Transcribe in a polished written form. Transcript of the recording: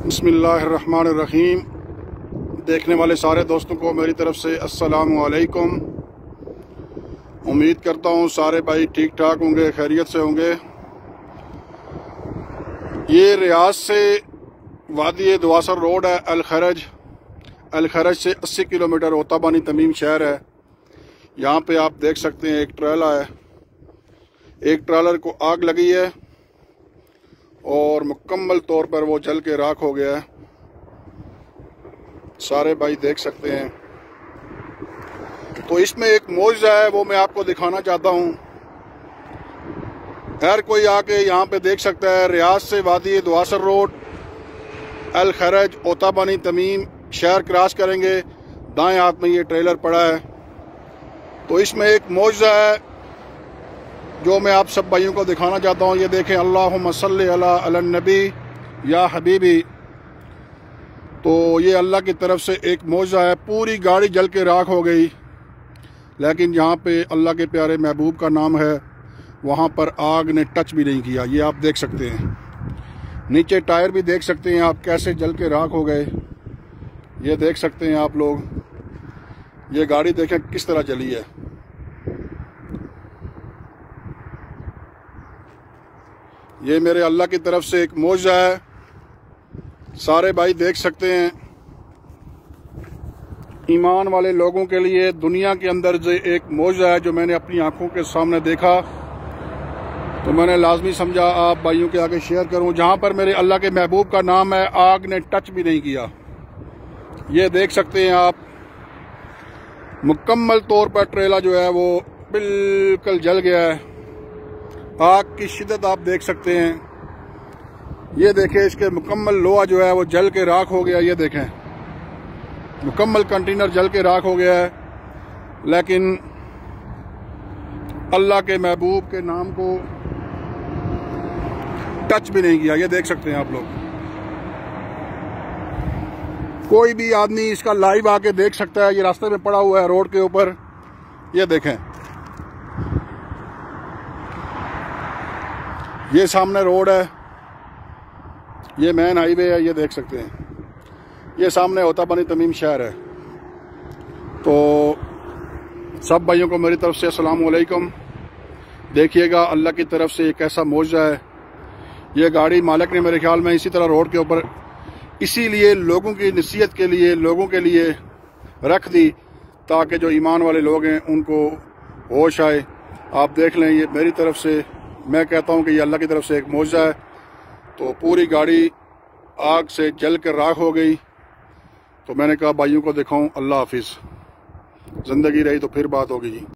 बिस्मिल्लाहिर्रहमानिर्रहीम। देखने वाले सारे दोस्तों को मेरी तरफ से अस्सलामु अलैकुम। उम्मीद करता हूँ सारे भाई ठीक ठाक होंगे, खैरियत से होंगे। ये रियाज से वादी दुआसर रोड है, अल खरज से 80 किलोमीटर ओताबानी तमीम शहर है। यहाँ पे आप देख सकते हैं एक ट्रेला है, एक ट्रेलर को आग लगी है और मुकम्मल तौर पर वो जल के राख हो गया है। सारे भाई देख सकते हैं। तो इसमें एक मौजज़ा है, वो मैं आपको दिखाना चाहता हूँ। हर कोई आके यहाँ पे देख सकता है। रियाज से वादी दुआसर रोड, अल खरज, ओताबानी तमीम शहर क्रॉस करेंगे, दाएं हाथ में ये ट्रेलर पड़ा है। तो इसमें एक मौजज़ा है जो मैं आप सब भाइयों को दिखाना चाहता हूँ। ये देखें, अल्लाहुम्मा सल्ली अला नबी या हबीबी। तो ये अल्लाह की तरफ से एक मौजज़ा है। पूरी गाड़ी जल के राख हो गई, लेकिन जहाँ पे अल्लाह के प्यारे महबूब का नाम है वहाँ पर आग ने टच भी नहीं किया। ये आप देख सकते हैं। नीचे टायर भी देख सकते हैं आप कैसे जल के राख हो गए। ये देख सकते हैं आप लोग। ये गाड़ी देखें किस तरह जली है। ये मेरे अल्लाह की तरफ से एक मौजज़ा है। सारे भाई देख सकते हैं। ईमान वाले लोगों के लिए दुनिया के अंदर जो एक मौजज़ा है, जो मैंने अपनी आंखों के सामने देखा, तो मैंने लाजमी समझा आप भाइयों के आगे शेयर करूं। जहां पर मेरे अल्लाह के महबूब का नाम है, आग ने टच भी नहीं किया। ये देख सकते हैं आप। मुकम्मल तौर पर ट्रेला जो है वो बिल्कुल जल गया है। आग की शिद्दत आप देख सकते हैं। ये देखें, इसके मुकम्मल लोहा जो है वो जल के राख हो गया। ये देखें, मुकम्मल कंटेनर जल के राख हो गया है, लेकिन अल्लाह के महबूब के नाम को टच भी नहीं किया। ये देख सकते हैं आप लोग। कोई भी आदमी इसका लाइव आके देख सकता है। ये रास्ते में पड़ा हुआ है रोड के ऊपर। ये देखें, ये सामने रोड है, ये मेन हाईवे है। ये देख सकते हैं। ये सामने ओताबानी तमीम शहर है। तो सब भाइयों को मेरी तरफ से अस्सलामु अलैकुम। देखिएगा, अल्लाह की तरफ से एक ऐसा मौजज़ा है। ये गाड़ी मालिक ने मेरे ख्याल में इसी तरह रोड के ऊपर इसीलिए लोगों की नसीहत के लिए, लोगों के लिए रख दी, ताकि जो ईमान वाले लोग हैं उनको होश आए। आप देख लें, ये मेरी तरफ से मैं कहता हूं कि ये अल्लाह की तरफ से एक मौजज़ा है। तो पूरी गाड़ी आग से जल कर राख हो गई। तो मैंने कहा भाइयों को दिखाऊं। अल्लाह हाफिज़। ज़िंदगी रही तो फिर बात होगी जी।